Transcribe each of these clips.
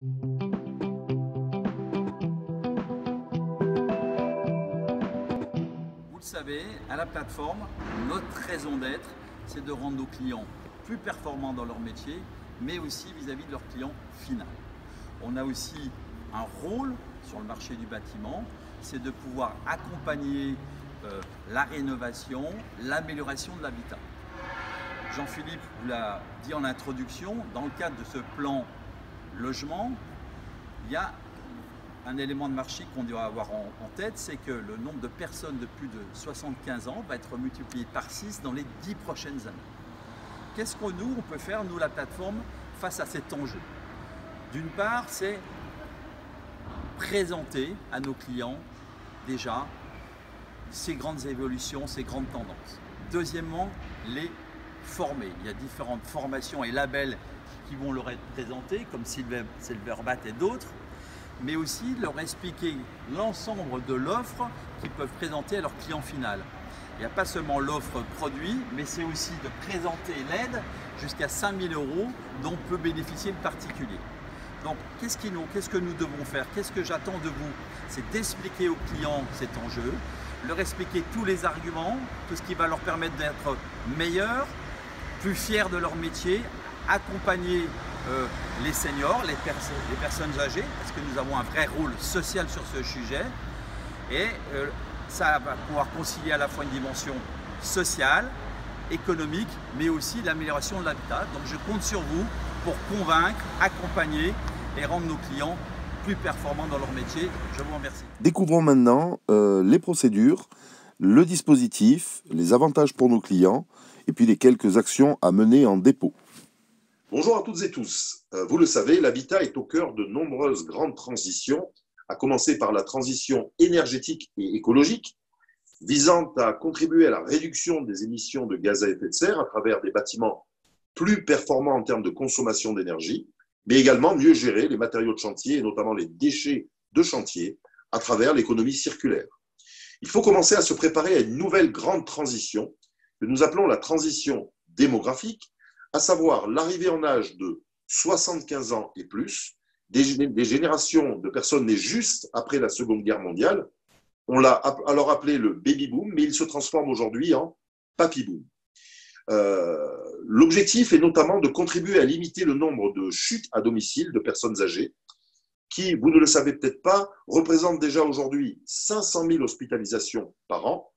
Vous le savez, à la plateforme, notre raison d'être, c'est de rendre nos clients plus performants dans leur métier, mais aussi vis-à-vis de leur client final. On a aussi un rôle sur le marché du bâtiment, c'est de pouvoir accompagner la rénovation, l'amélioration de l'habitat. Jean-Philippe vous l'a dit en introduction, dans le cadre de ce plan logement, il y a un élément de marché qu'on doit avoir en tête, c'est que le nombre de personnes de plus de 75 ans va être multiplié par 6 dans les 10 prochaines années. Qu'est-ce que nous, on peut faire, nous, la plateforme, face à cet enjeu? D'une part, c'est présenter à nos clients déjà ces grandes évolutions, ces grandes tendances. Deuxièmement, les former. Il y a différentes formations et labels qui vont leur être présentés, comme Silverbat et d'autres, mais aussi leur expliquer l'ensemble de l'offre qu'ils peuvent présenter à leur client final. Il n'y a pas seulement l'offre produit, mais c'est aussi de présenter l'aide jusqu'à 5 000 € dont peut bénéficier le particulier. Donc, qu'est-ce que nous devons faire? Qu'est-ce que j'attends de vous? C'est d'expliquer aux clients cet enjeu, leur expliquer tous les arguments, tout ce qui va leur permettre d'être meilleurs, plus fiers de leur métier, accompagner les seniors, les personnes âgées, parce que nous avons un vrai rôle social sur ce sujet. Et ça va pouvoir concilier à la fois une dimension sociale, économique, mais aussi l'amélioration de l'habitat. Donc je compte sur vous pour convaincre, accompagner et rendre nos clients plus performants dans leur métier. Je vous remercie. Découvrons maintenant les procédures, le dispositif, les avantages pour nos clients et puis les quelques actions à mener en dépôt. Bonjour à toutes et tous. Vous le savez, l'habitat est au cœur de nombreuses grandes transitions, à commencer par la transition énergétique et écologique, visant à contribuer à la réduction des émissions de gaz à effet de serre à travers des bâtiments plus performants en termes de consommation d'énergie, mais également mieux gérer les matériaux de chantier et notamment les déchets de chantier à travers l'économie circulaire. Il faut commencer à se préparer à une nouvelle grande transition que nous appelons la transition démographique, à savoir l'arrivée en âge de 75 ans et plus, des générations de personnes nées juste après la Seconde Guerre mondiale. On l'a alors appelé le baby boom, mais il se transforme aujourd'hui en papy boom. L'objectif est notamment de contribuer à limiter le nombre de chutes à domicile de personnes âgées, qui, vous ne le savez peut-être pas, représentent déjà aujourd'hui 500 000 hospitalisations par an,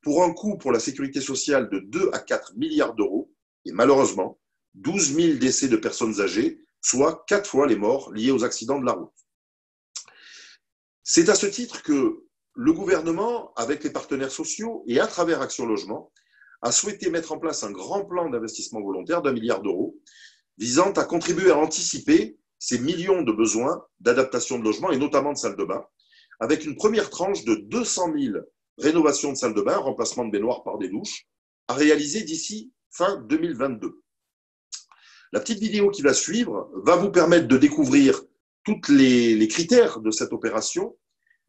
pour un coût pour la sécurité sociale de 2 à 4 milliards d'euros, et malheureusement, 12 000 décès de personnes âgées, soit 4 fois les morts liés aux accidents de la route. C'est à ce titre que le gouvernement, avec les partenaires sociaux et à travers Action Logement, a souhaité mettre en place un grand plan d'investissement volontaire d'1 milliard d'euros, visant à contribuer à anticiper ces millions de besoins d'adaptation de logements et notamment de salles de bain, avec une première tranche de 200 000 rénovations de salles de bain, remplacement de baignoires par des douches, à réaliser d'ici fin 2022. La petite vidéo qui va suivre va vous permettre de découvrir tous les critères de cette opération,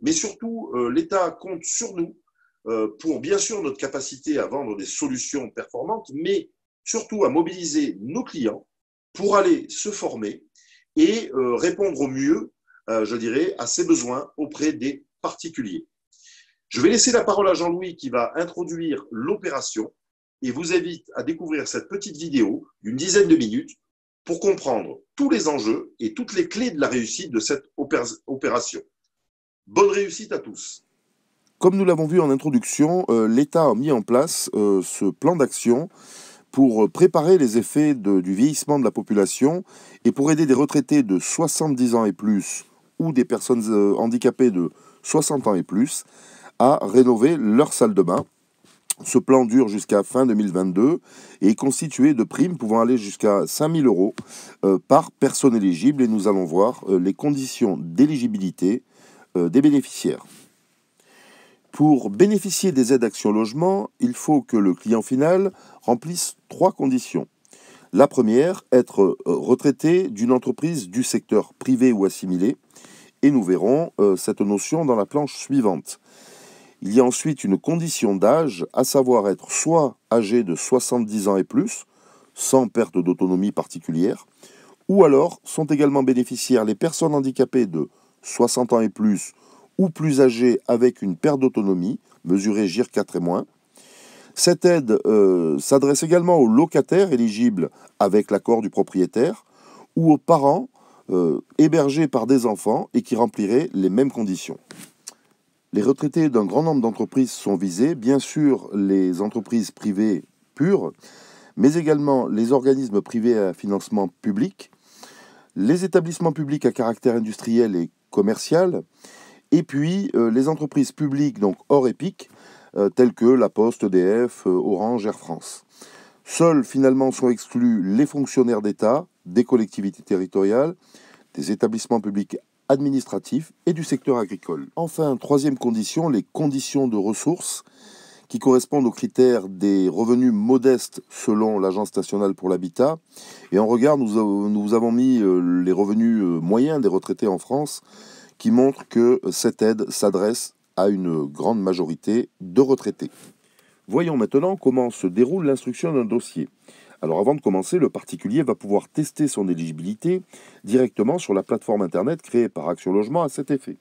mais surtout, l'État compte sur nous pour bien sûr notre capacité à vendre des solutions performantes, mais surtout à mobiliser nos clients pour aller se former et répondre au mieux, je dirais, à ces besoins auprès des particuliers. Je vais laisser la parole à Jean-Louis qui va introduire l'opération et vous invite à découvrir cette petite vidéo d'une dizaine de minutes pour comprendre tous les enjeux et toutes les clés de la réussite de cette opération. Bonne réussite à tous. Comme nous l'avons vu en introduction, l'État a mis en place ce plan d'action pour préparer les effets du vieillissement de la population et pour aider des retraités de 70 ans et plus ou des personnes handicapées de 60 ans et plus à rénover leur salle de bain. Ce plan dure jusqu'à fin 2022 et est constitué de primes pouvant aller jusqu'à 5 000 € par personne éligible et nous allons voir les conditions d'éligibilité des bénéficiaires. Pour bénéficier des aides Action Logement, il faut que le client final remplisse 3 conditions. La première, être retraité d'une entreprise du secteur privé ou assimilé, et nous verrons cette notion dans la planche suivante. Il y a ensuite une condition d'âge, à savoir être soit âgé de 70 ans et plus, sans perte d'autonomie particulière, Ou alors sont également bénéficiaires les personnes handicapées de 60 ans et plus ou plus âgées avec une perte d'autonomie, mesurée GIR 4 et moins. Cette aide s'adresse également aux locataires éligibles avec l'accord du propriétaire ou aux parents hébergés par des enfants et qui rempliraient les mêmes conditions. Les retraités d'un grand nombre d'entreprises sont visés, bien sûr les entreprises privées pures, mais également les organismes privés à financement public, les établissements publics à caractère industriel et commercial, et puis les entreprises publiques, donc hors EPIC, telles que La Poste, EDF, Orange, Air France. Seuls finalement sont exclus les fonctionnaires d'État, des collectivités territoriales, des établissements publics administratifs et du secteur agricole. Enfin, troisième condition, les conditions de ressources qui correspondent aux critères des revenus modestes selon l'Agence nationale pour l'habitat. Et en regard, nous avons mis les revenus moyens des retraités en France qui montrent que cette aide s'adresse à une grande majorité de retraités. Voyons maintenant comment se déroule l'instruction d'un dossier. Alors avant de commencer, le particulier va pouvoir tester son éligibilité directement sur la plateforme internet créée par Action Logement à cet effet.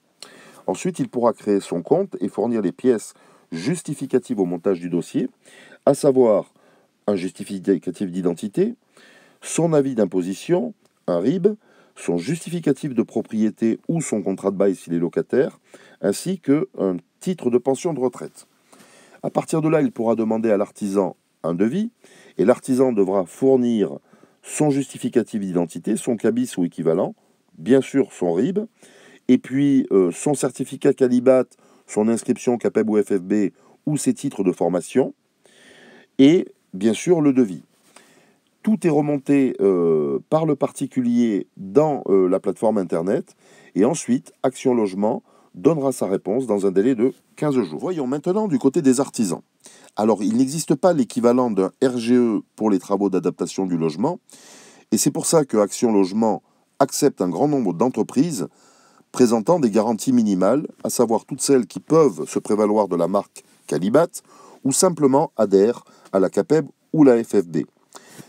Ensuite, il pourra créer son compte et fournir les pièces justificatives au montage du dossier, à savoir un justificatif d'identité, son avis d'imposition, un RIB, son justificatif de propriété ou son contrat de bail s'il est locataire, ainsi qu'un titre de pension de retraite. À partir de là, il pourra demander à l'artisan un devis, et l'artisan devra fournir son justificatif d'identité, son cabis ou équivalent, bien sûr son RIB, et puis son certificat Qualibat, son inscription CAPEB ou FFB ou ses titres de formation, et bien sûr le devis. Tout est remonté par le particulier dans la plateforme Internet, et ensuite Action Logement donnera sa réponse dans un délai de 15 jours. Voyons maintenant du côté des artisans. Alors, il n'existe pas l'équivalent d'un RGE pour les travaux d'adaptation du logement, et c'est pour ça que Action Logement accepte un grand nombre d'entreprises présentant des garanties minimales, à savoir toutes celles qui peuvent se prévaloir de la marque Qualibat ou simplement adhèrent à la CAPEB ou la FFB.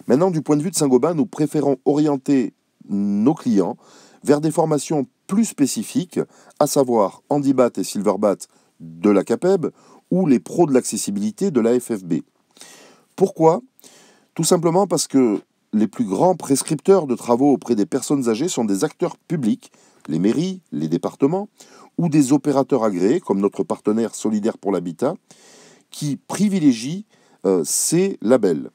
Maintenant, du point de vue de Saint-Gobain, nous préférons orienter nos clients vers des formations plus spécifiques, à savoir Handibat et Silverbat de la CAPEB ou les pros de l'accessibilité de la FFB. Pourquoi ? Tout simplement parce que les plus grands prescripteurs de travaux auprès des personnes âgées sont des acteurs publics, les mairies, les départements, ou des opérateurs agréés, comme notre partenaire Solidaire pour l'Habitat, qui privilégient ces labels.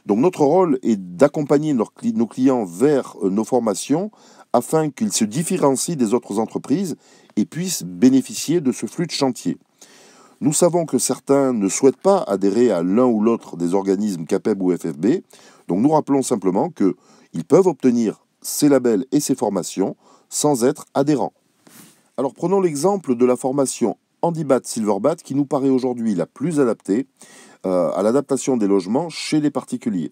Donc notre rôle est d'accompagner nos clients vers nos formations afin qu'ils se différencient des autres entreprises et puissent bénéficier de ce flux de chantier. Nous savons que certains ne souhaitent pas adhérer à l'un ou l'autre des organismes CAPEB ou FFB, donc nous rappelons simplement qu'ils peuvent obtenir ces labels et ces formations sans être adhérents. Alors prenons l'exemple de la formation Handibat Silverbat qui nous paraît aujourd'hui la plus adaptée à l'adaptation des logements chez les particuliers.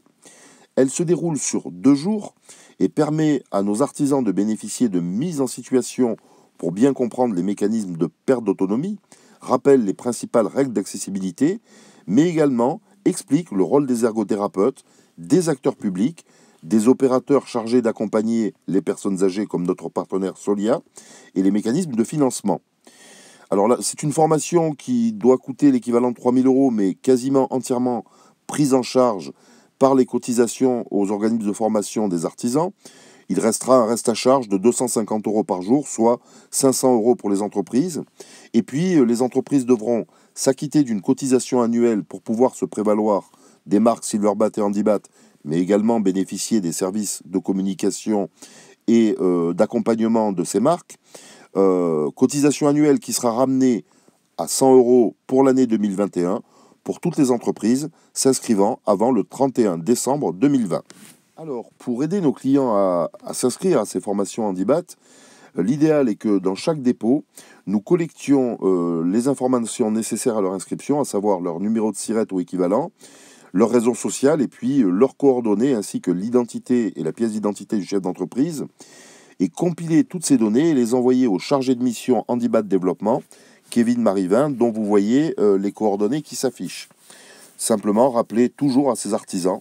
Elle se déroule sur 2 jours et permet à nos artisans de bénéficier de mise en situation pour bien comprendre les mécanismes de perte d'autonomie, rappelle les principales règles d'accessibilité, mais également explique le rôle des ergothérapeutes, des acteurs publics, des opérateurs chargés d'accompagner les personnes âgées comme notre partenaire Solia et les mécanismes de financement. Alors là, c'est une formation qui doit coûter l'équivalent de 3 000 €, mais quasiment entièrement prise en charge par les cotisations aux organismes de formation des artisans. Il restera un reste à charge de 250 € par jour, soit 500 € pour les entreprises. Et puis, les entreprises devront s'acquitter d'une cotisation annuelle pour pouvoir se prévaloir des marques Silverbat et Handibat, mais également bénéficier des services de communication et d'accompagnement de ces marques. Cotisation annuelle qui sera ramenée à 100 € pour l'année 2021 pour toutes les entreprises s'inscrivant avant le 31 décembre 2020. Alors, pour aider nos clients à s'inscrire à ces formations Handibat, l'idéal est que dans chaque dépôt, nous collections les informations nécessaires à leur inscription, à savoir leur numéro de SIRET ou équivalent, leur raison sociale et puis leurs coordonnées ainsi que l'identité et la pièce d'identité du chef d'entreprise, et compiler toutes ces données et les envoyer au chargé de mission Handibat Développement, Kevin Marivin, dont vous voyez les coordonnées qui s'affichent. Simplement rappeler toujours à ces artisans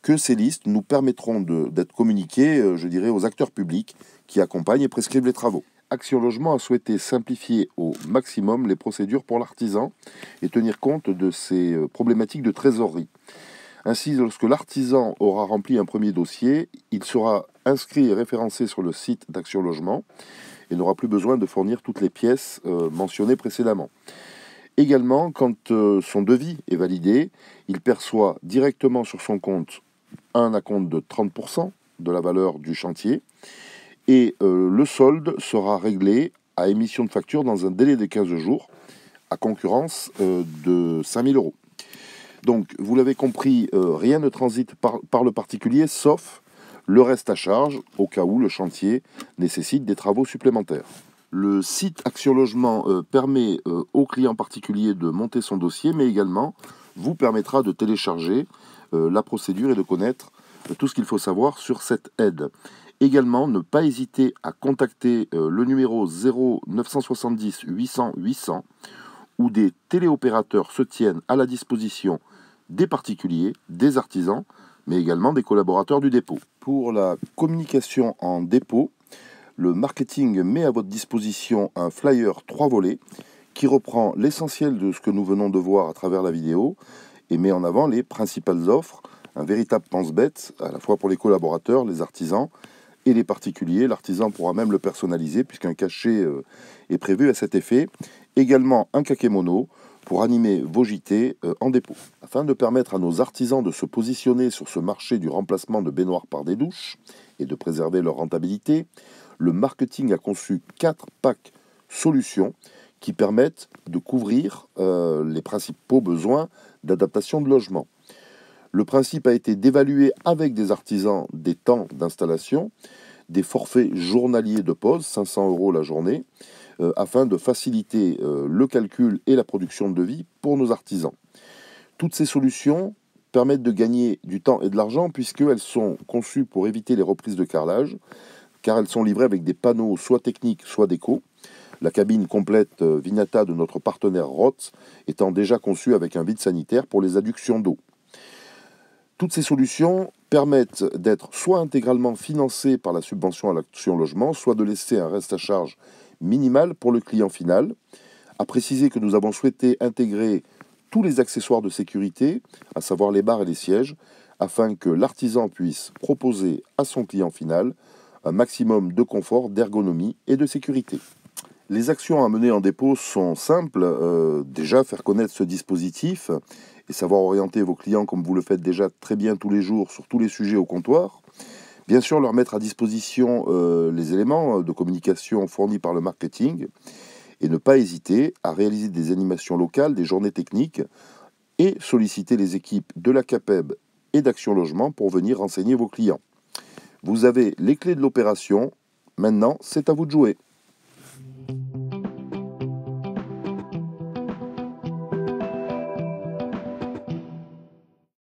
que ces listes nous permettront d'être communiquées, je dirais, aux acteurs publics qui accompagnent et prescrivent les travaux. Action Logement a souhaité simplifier au maximum les procédures pour l'artisan et tenir compte de ces problématiques de trésorerie. Ainsi, lorsque l'artisan aura rempli un premier dossier, il sera inscrit et référencé sur le site d'Action Logement et n'aura plus besoin de fournir toutes les pièces mentionnées précédemment. Également, quand son devis est validé, il perçoit directement sur son compte un acompte de 30% de la valeur du chantier et le solde sera réglé à émission de facture dans un délai de 15 jours à concurrence de 5 000 €. Donc, vous l'avez compris, rien ne transite par le particulier, sauf le reste à charge, au cas où le chantier nécessite des travaux supplémentaires. Le site Action Logement permet aux clients particuliers de monter son dossier, mais également vous permettra de télécharger la procédure et de connaître tout ce qu'il faut savoir sur cette aide. Également, ne pas hésiter à contacter le numéro 0970 800 800 où des téléopérateurs se tiennent à la disposition des particuliers, des artisans, mais également des collaborateurs du dépôt. Pour la communication en dépôt, le marketing met à votre disposition un flyer 3 volets qui reprend l'essentiel de ce que nous venons de voir à travers la vidéo et met en avant les principales offres, un véritable pense-bête, à la fois pour les collaborateurs, les artisans et les particuliers. L'artisan pourra même le personnaliser puisqu'un cachet est prévu à cet effet. Également un kakémono pour animer vos JT en dépôt. Afin de permettre à nos artisans de se positionner sur ce marché du remplacement de baignoires par des douches et de préserver leur rentabilité, le marketing a conçu 4 packs solutions qui permettent de couvrir les principaux besoins d'adaptation de logement. Le principe a été d'évaluer avec des artisans des temps d'installation, des forfaits journaliers de pause, 500 € la journée, afin de faciliter le calcul et la production de devis pour nos artisans. Toutes ces solutions permettent de gagner du temps et de l'argent puisqu'elles sont conçues pour éviter les reprises de carrelage, car elles sont livrées avec des panneaux soit techniques, soit déco. La cabine complète Vinata de notre partenaire Roth étant déjà conçue avec un vide sanitaire pour les adductions d'eau. Toutes ces solutions permettent d'être soit intégralement financées par la subvention à l'Action Logement, soit de laisser un reste à charge minimal pour le client final. À préciser que nous avons souhaité intégrer tous les accessoires de sécurité, à savoir les barres et les sièges, afin que l'artisan puisse proposer à son client final un maximum de confort, d'ergonomie et de sécurité. Les actions à mener en dépôt sont simples. Déjà, faire connaître ce dispositif et savoir orienter vos clients comme vous le faites déjà très bien tous les jours sur tous les sujets au comptoir. Bien sûr, leur mettre à disposition les éléments de communication fournis par le marketing et ne pas hésiter à réaliser des animations locales, des journées techniques et solliciter les équipes de la CAPEB et d'Action Logement pour venir renseigner vos clients. Vous avez les clés de l'opération. Maintenant, c'est à vous de jouer.